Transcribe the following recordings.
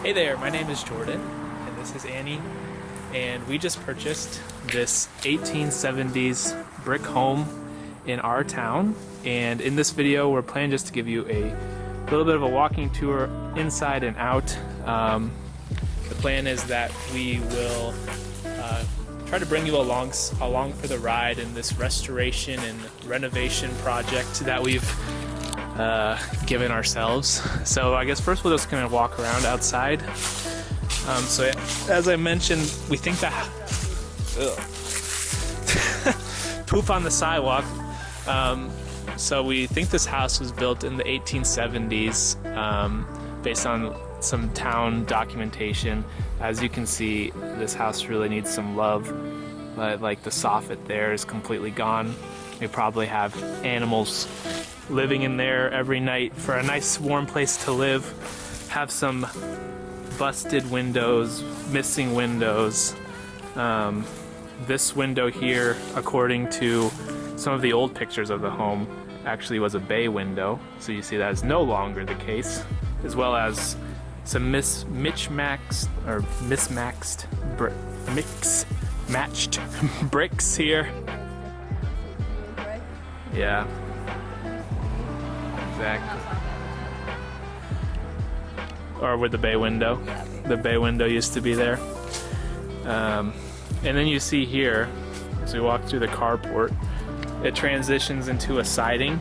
Hey there, my name is Jordan, and this is Annie, and we just purchased this 1870s brick home in our town, and in this video we're planning just to give you a little bit of a walking tour inside and out. The plan is that we will try to bring you along for the ride in this restoration and renovation project that we've given ourselves. So I guess first we'll just kind of walk around outside. So as I mentioned, we think that poop on the sidewalk. So we think this house was built in the 1870s based on some town documentation. As you can see, this house really needs some love, but like the soffit there is completely gone. We probably have animals living in there every night for a nice warm place to live. Have some busted windows, missing windows. This window here, according to some of the old pictures of the home, actually was a bay window, so you see that is no longer the case, as well as some mismatched bricks here. Yeah, exactly. Or with the bay window. The bay window used to be there. And then you see here, as we walk through the carport, it transitions into a siding.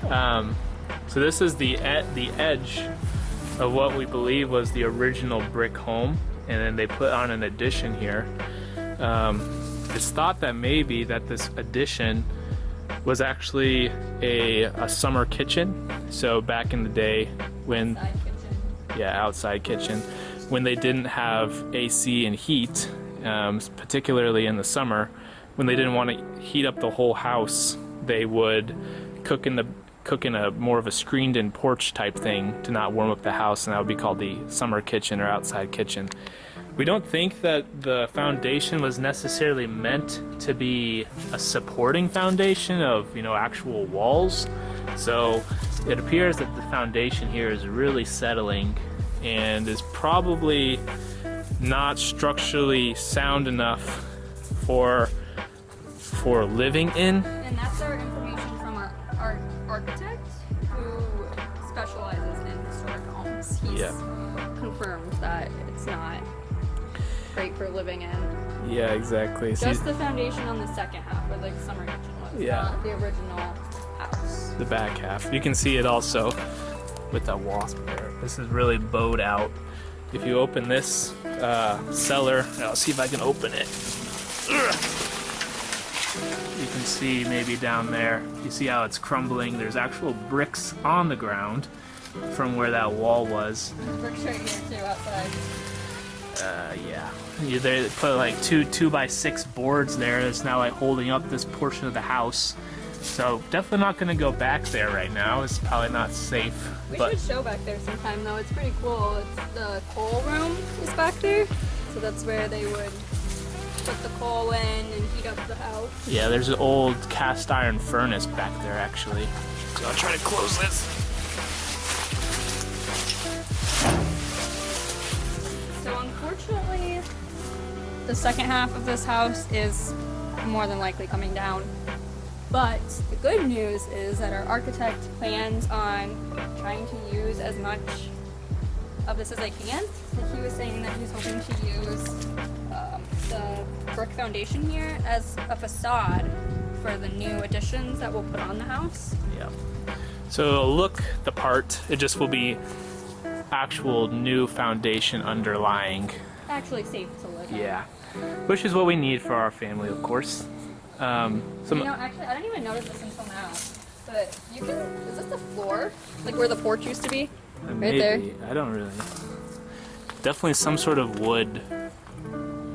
So this is the edge of what we believe was the original brick home, and then they put on an addition here. It's thought that maybe that this addition was actually a summer kitchen. So back in the day when outside kitchen, when they didn't have AC and heat, particularly in the summer, when they didn't want to heat up the whole house, they would cook in a more of a screened-in porch type thing to not warm up the house, and that would be called the summer kitchen or outside kitchen. We don't think that the foundation was necessarily meant to be a supporting foundation of, actual walls. So it appears that the foundation here is really settling and is probably not structurally sound enough for living in. And that's our information from our architect who specializes in historic homes. He's confirmed that it's not great for living in. Yeah, exactly. Just the foundation on the second half, where the summer kitchen was, not the original house. The back half. You can see it also with that wasp there. This is really bowed out. If you open this cellar, I'll see if I can open it. You can see maybe down there, you see how it's crumbling. There's actual bricks on the ground from where that wall was. Bricks right here too, outside. They put like two 2x6 boards there that's now like holding up this portion of the house. So definitely not going to go back there right now. It's probably not safe. We should show back there sometime though. It's pretty cool. It's the coal room is back there. So that's where they would put the coal in and heat up the house. Yeah, there's an old cast iron furnace back there actually. So I'll try to close this. So unfortunately, the second half of this house is more than likely coming down. But the good news is that our architect plans on trying to use as much of this as they can. He was saying that he's hoping to use the brick foundation here as a facade for the new additions that we'll put on the house. Yeah. So it'll look the part. It just will be actual new foundation underlying. Actually safe to live in. Yeah. Which is what we need for our family, of course. Actually, I didn't even notice this until now. But is this the floor? Like where the porch used to be? Maybe. Right there? I don't really know. Definitely some sort of wood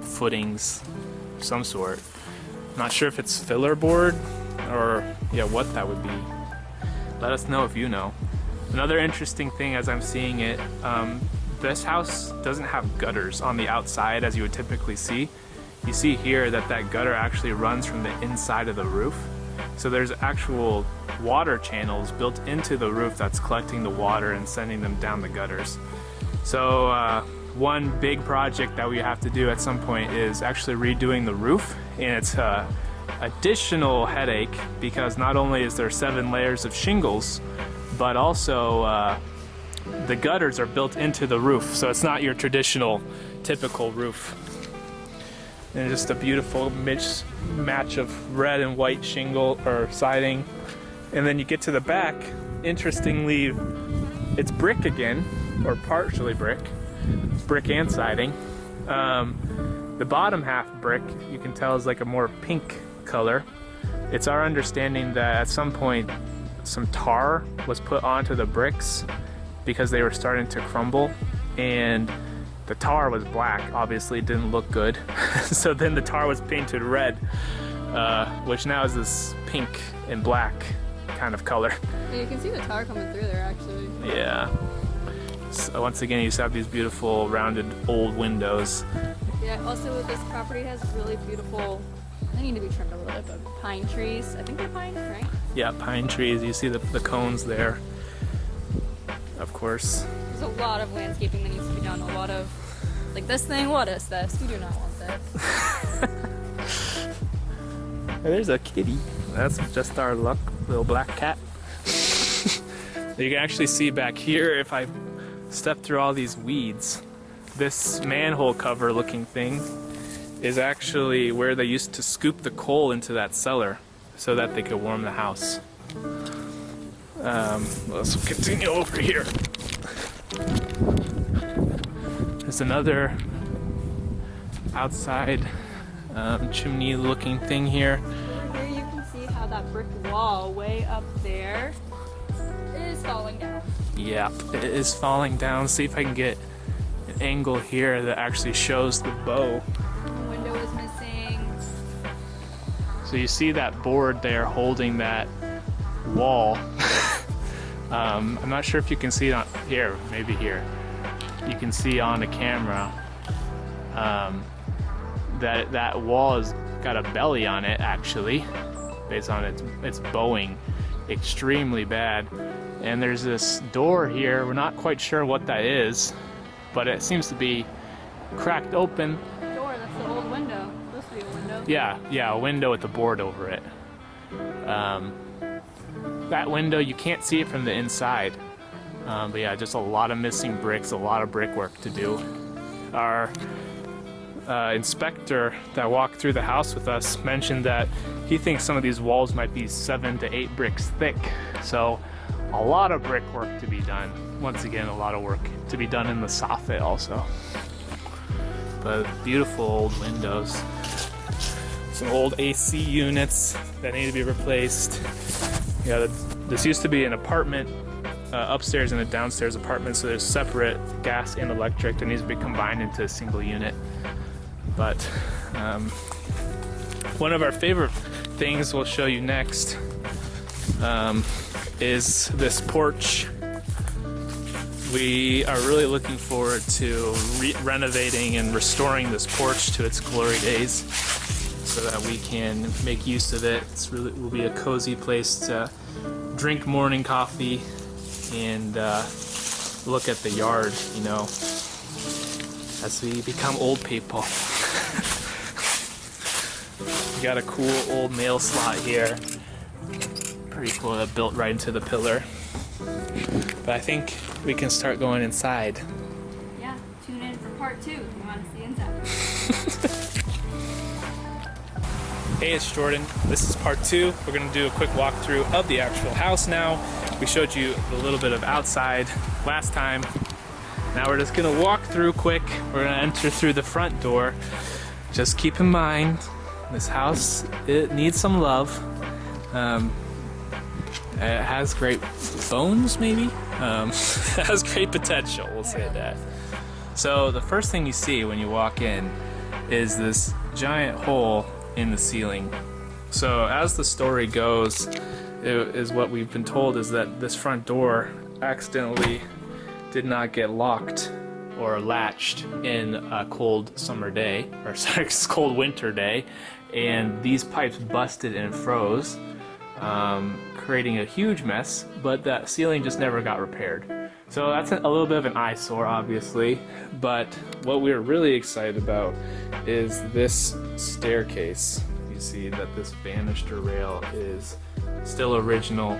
footings, some sort. Not sure if it's filler board or what that would be. Let us know if you know. Another interesting thing as I'm seeing it, this house doesn't have gutters on the outside as you would typically see. You see here that gutter actually runs from the inside of the roof. So there's actual water channels built into the roof that's collecting the water and sending them down the gutters. So one big project that we have to do at some point is actually redoing the roof, and it's a additional headache because not only is there 7 layers of shingles, but also the gutters are built into the roof, so it's not your traditional typical roof. And just a beautiful match of red and white shingle or siding. And then you get to the back, interestingly, it's brick again, or partially brick and siding. The bottom half brick, you can tell, is like a more pink color. It's our understanding that at some point some tar was put onto the bricks because they were starting to crumble, and the tar was black. Obviously it didn't look good. So then the tar was painted red, which now is this pink and black kind of color. Yeah, you can see the tar coming through there actually. Yeah. So once again, you just have these beautiful rounded old windows. Yeah, also this property has really beautiful, they need to be trimmed a little bit, but pine trees. I think they're pine, right? Yeah, pine trees. You see the cones there, of course. There's a lot of landscaping that needs to be done. A lot of, like this thing, what is this? We do not want this. There's a kitty. That's just our luck, little black cat. You can actually see back here, if I step through all these weeds, this manhole cover looking thing is actually where they used to scoop the coal into that cellar so that they could warm the house. Let's continue over here. There's another outside chimney looking thing here. Over here you can see how that brick wall way up there is falling down. Yeah, it is falling down. See if I can get an angle here that actually shows the bow. The window is missing. So you see that board there holding that wall. I'm not sure if you can see it on here, maybe here. You can see on the camera that wall has got a belly on it actually, based on its bowing extremely bad. And there's this door here, we're not quite sure what that is, but it seems to be cracked open. Door, that's the old window. Supposed to be a window. Yeah, a window with a board over it. That window, you can't see it from the inside. But yeah, just a lot of missing bricks, a lot of brickwork to do. Our inspector that walked through the house with us mentioned that he thinks some of these walls might be 7 to 8 bricks thick. So a lot of brickwork to be done. Once again, a lot of work to be done in the soffit also. But beautiful old windows. Some old AC units that need to be replaced. Yeah, this used to be an apartment, upstairs and a downstairs apartment, so there's separate gas and electric that needs to be combined into a single unit. But one of our favorite things we'll show you next is this porch. We are really looking forward to renovating and restoring this porch to its glory days so that we can make use of it. It will be a cozy place to drink morning coffee and look at the yard, you know, as we become old people. We got a cool old mail slot here. Pretty cool, built right into the pillar. But I think we can start going inside. Yeah, tune in for part 2 if you want to see inside. Hey, it's Jordan. This is part 2. We're going to do a quick walkthrough of the actual house now. We showed you a little bit of outside last time. Now we're just going to walk through quick. We're going to enter through the front door. Just keep in mind, this house, it needs some love. It has great bones, maybe? It has great potential, we'll say that. So the first thing you see when you walk in is this giant hole in the ceiling. So as the story goes, is what we've been told is that this front door accidentally did not get locked or latched in a cold summer day, or sorry, cold winter day, and these pipes busted and froze, creating a huge mess, but that ceiling just never got repaired. So that's a little bit of an eyesore, obviously, but what we're really excited about is this staircase. You see that this banister rail is still original,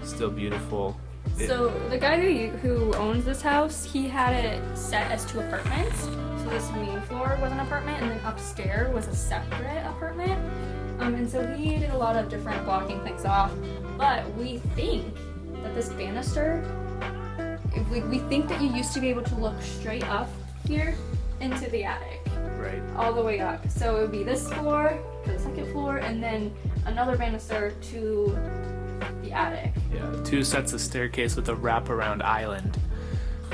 still beautiful. So the guy who owns this house, he had it set as 2 apartments. So this main floor was an apartment, and then upstairs was a separate apartment. And so he did a lot of different blocking things off. But we think that this banister, we think that you used to be able to look straight up here into the attic. Right. All the way up. So it would be this floor to the 2nd floor, and then another banister to the attic. Yeah, 2 sets of staircase with a wraparound island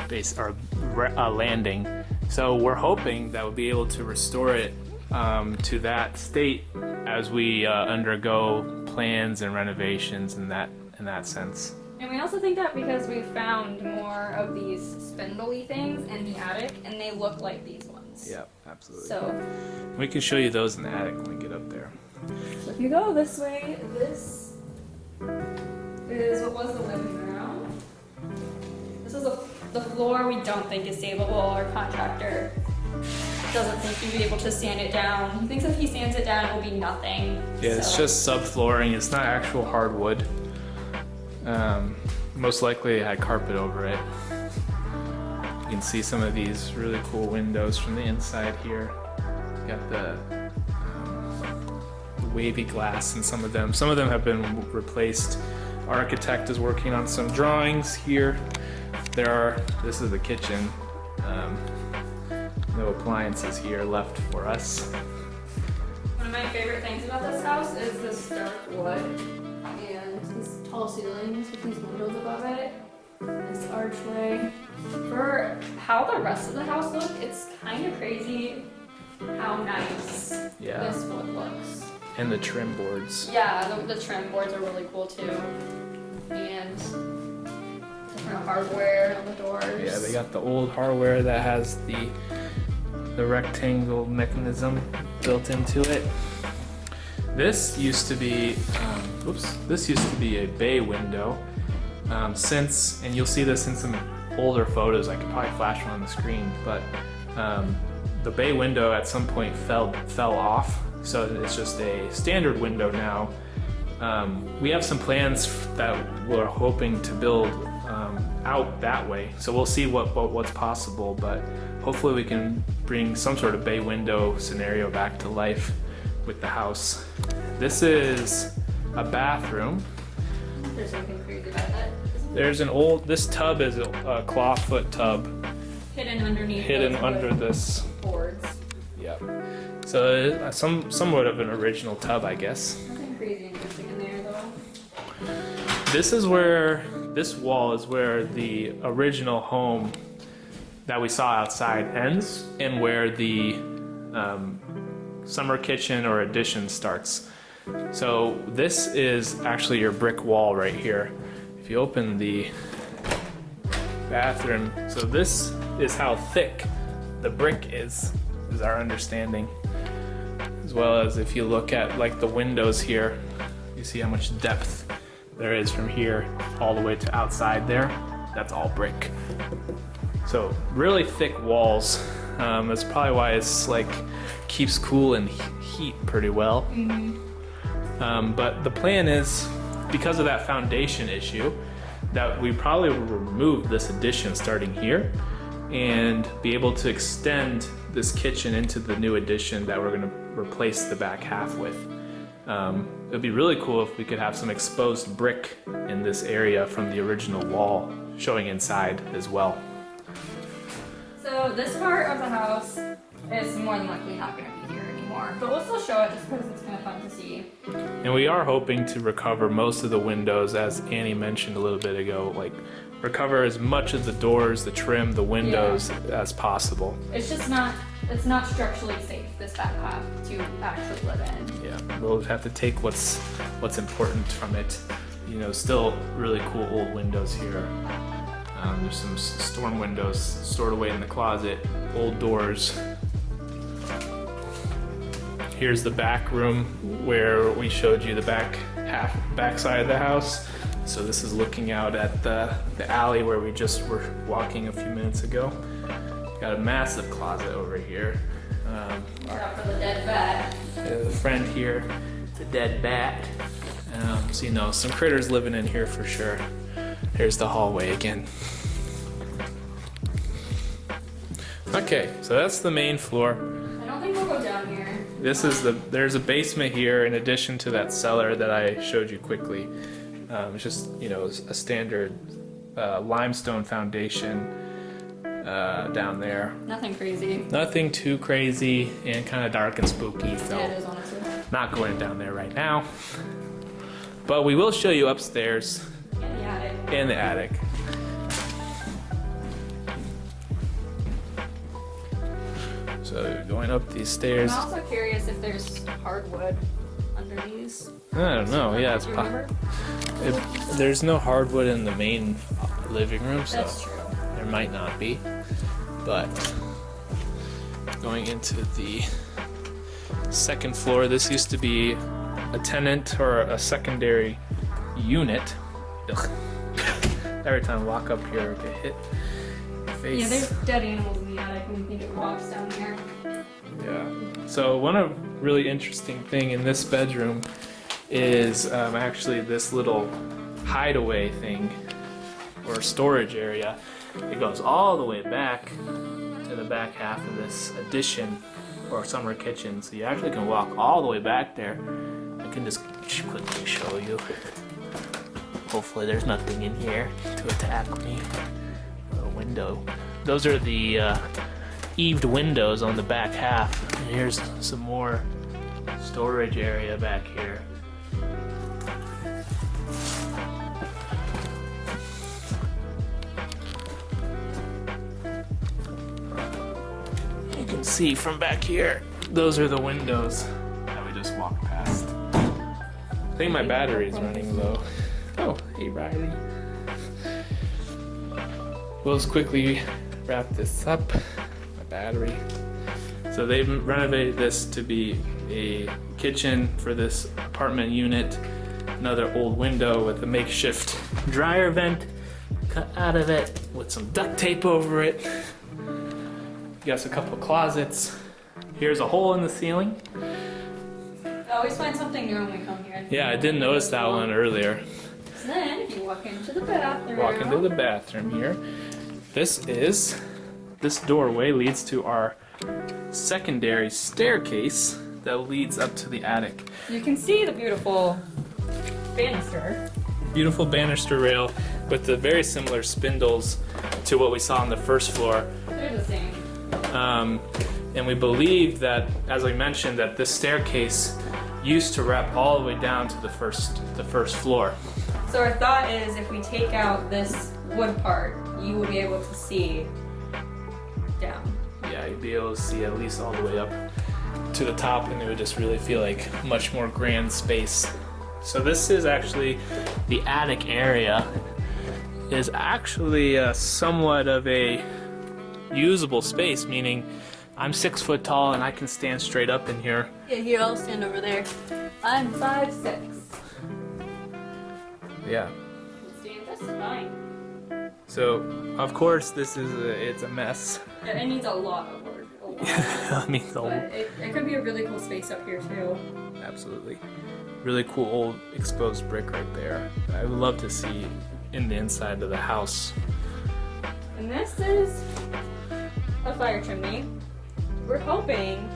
base or landing. So we're hoping that we'll be able to restore it to that state as we undergo plans and renovations in that sense. And we also think that because we found more of these spindly things in the attic, and they look like these ones. Yeah, absolutely. So we can show you those in the attic when we get up there. So if you go this way, this is what was the living room. This is the floor we don't think is savable. Our contractor doesn't think he'd be able to sand it down. He thinks if he sands it down, it will be nothing. Yeah, it's just subflooring. It's not actual hardwood. Most likely it had carpet over it. You can see some of these really cool windows from the inside here. You got the wavy glass in some of them. Some of them have been replaced. Our architect is working on some drawings here. This is the kitchen. No appliances here left for us. One of my favorite things about this house is this dark wood and these tall ceilings with these windows above it. This archway. For how the rest of the house looks, it's kind of crazy how nice this wood looks. And the trim boards. Yeah, the trim boards are really cool too. And different hardware on the doors. Yeah, they got the old hardware that has the rectangle mechanism built into it. This used to be, this used to be a bay window. And you'll see this in some older photos. I could probably flash one on the screen, but the bay window at some point fell off. So it's just a standard window now. We have some plans that we're hoping to build out that way. So we'll see what's possible, but hopefully we can bring some sort of bay window scenario back to life with the house. This is a bathroom. There's something crazy about that. There's this tub is a clawfoot tub. Hidden underneath. Hidden under this. Boards. Yep. So somewhat of an original tub, I guess. Nothing crazy interesting in there though. This wall is where the original home that we saw outside ends, and where the summer kitchen or addition starts. So this is actually your brick wall right here. If you open the bathroom, so this is how thick the brick is our understanding. As well as if you look at like the windows here, you see how much depth there is from here all the way to outside there. That's all brick. So really thick walls. That's probably why it's like keeps cool and heat pretty well. But the plan is, because of that foundation issue, that we probably will remove this addition starting here and be able to extend this kitchen into the new addition that we're going to replace the back half with. It'd be really cool if we could have some exposed brick in this area from the original wall showing inside as well. So this part of the house is more than likely not going to be here anymore, but we'll still show it just because it's kind of fun to see. And we are hoping to recover most of the windows, as Annie mentioned a little bit ago, like recover as much of the doors, the trim, the windows as possible. It's just it's not structurally safe, this back half, to actually live in. Yeah, we'll have to take what's important from it. You know, still really cool old windows here. There's some storm windows stored away in the closet, old doors. Here's the back room where we showed you the back side of the house. So this is looking out at the alley where we just were walking a few minutes ago. Got a massive closet over here. Out for the dead bat. The friend here, the dead bat. So you know, some critters living in here for sure. Here's the hallway again. Okay, so that's the main floor. I don't think we'll go down here. There's a basement here in addition to that cellar that I showed you quickly. It's just, you know, a standard limestone foundation down there. Nothing crazy. Nothing too crazy and kind of dark and spooky, so Yeah, it is honestly. not going down there right now. But we will show you upstairs And the attic. in the attic. So going up these stairs. I'm also curious if there's hardwood under these. I don't know. Yeah, it's Do you remember? there's no hardwood in the main living room, so That's true. there might not be. But going into the second floor, this used to be a tenant or a secondary unit. Ugh. Every time I walk up here, I get hit in the face. Yeah, there's dead animals in the attic when you think it walks down there. Yeah. So one really interesting thing in this bedroom is actually this little hideaway thing or storage area. It goes all the way back to the back half of this addition or summer kitchen. So you actually can walk all the way back there. I can just quickly show you. Hopefully there's nothing in here to attack me. A window. Those are the eaved windows on the back half. And here's some more storage area back here. You can see from back here, those are the windows that we just walked past. I think my battery is running low. Oh, hey Riley. We'll just quickly wrap this up. My battery. So they've renovated this to be a kitchen for this apartment unit. Another old window with a makeshift dryer vent cut out of it with some duct tape over it. You got a couple closets. Here's a hole in the ceiling. I always find something new when we come here. Yeah, I didn't notice that one earlier. So then, if you walk into the bathroom. Walk into the bathroom here. This doorway leads to our secondary staircase that leads up to the attic. You can see the beautiful banister. Beautiful banister rail with the very similar spindles to what we saw on the first floor. They're the same. And we believe that, as I mentioned, that this staircase used to wrap all the way down to the first floor. So our thought is, if we take out this wood part, you will be able to see down. Yeah, you'd be able to see at least all the way up to the top, and it would just really feel like much more grand space. So this is actually the attic area. Is actually somewhat of a usable space, meaning I'm 6 foot tall and I can stand straight up in here. Yeah, here, I'll stand over there. I'm 5'6". Yeah. Stand just fine. So of course this is it's a mess. Yeah, it needs a lot of work. A lot. I mean, But it could be a really cool space up here too. absolutely. Really cool old exposed brick right there. I would love to see in the inside of the house. And this is a fire chimney. We're hoping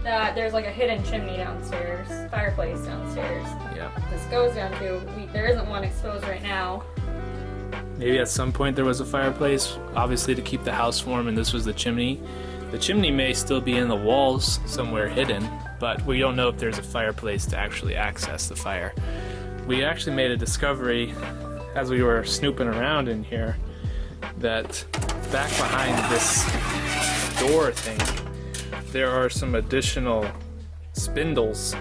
that there's like a hidden chimney downstairs, fireplace downstairs. Yeah. This goes down to, there isn't one exposed right now. Maybe at some point there was a fireplace, obviously to keep the house warm, and this was the chimney. The chimney may still be in the walls somewhere hidden, but we don't know if there's a fireplace to actually access the fire. We actually made a discovery as we were snooping around in here that back behind this door thing there are some additional spindles,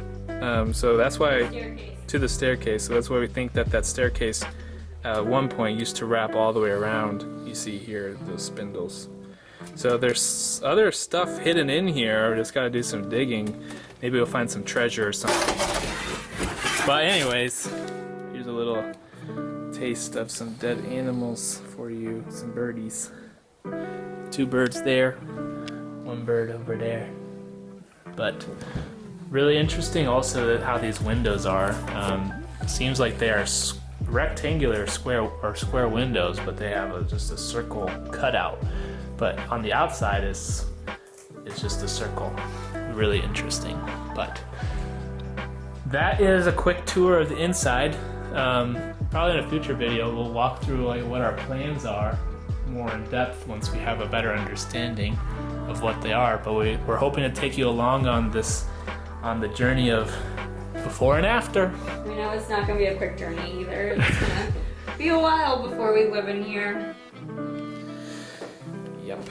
so that's why Staircase. to the staircase, so that's why we think that that staircase at one point used to wrap all the way around. You see here those spindles. So there's other stuff hidden in here. We just gotta do some digging. Maybe we'll find some treasure or something. But anyways, here's a little taste of some dead animals for you, some birdies. 2 birds there, 1 bird over there. But really interesting also that how these windows are. Seems like they are rectangular square windows, but they have just a circle cutout. But on the outside it's just a circle. Really interesting. But that is a quick tour of the inside. Probably in a future video we'll walk through like what our plans are more in depth once we have a better understanding of what they are. But we're hoping to take you along on the journey of before and after. We know it's not gonna be a quick journey either. It's gonna be a while before we live in here. Yep.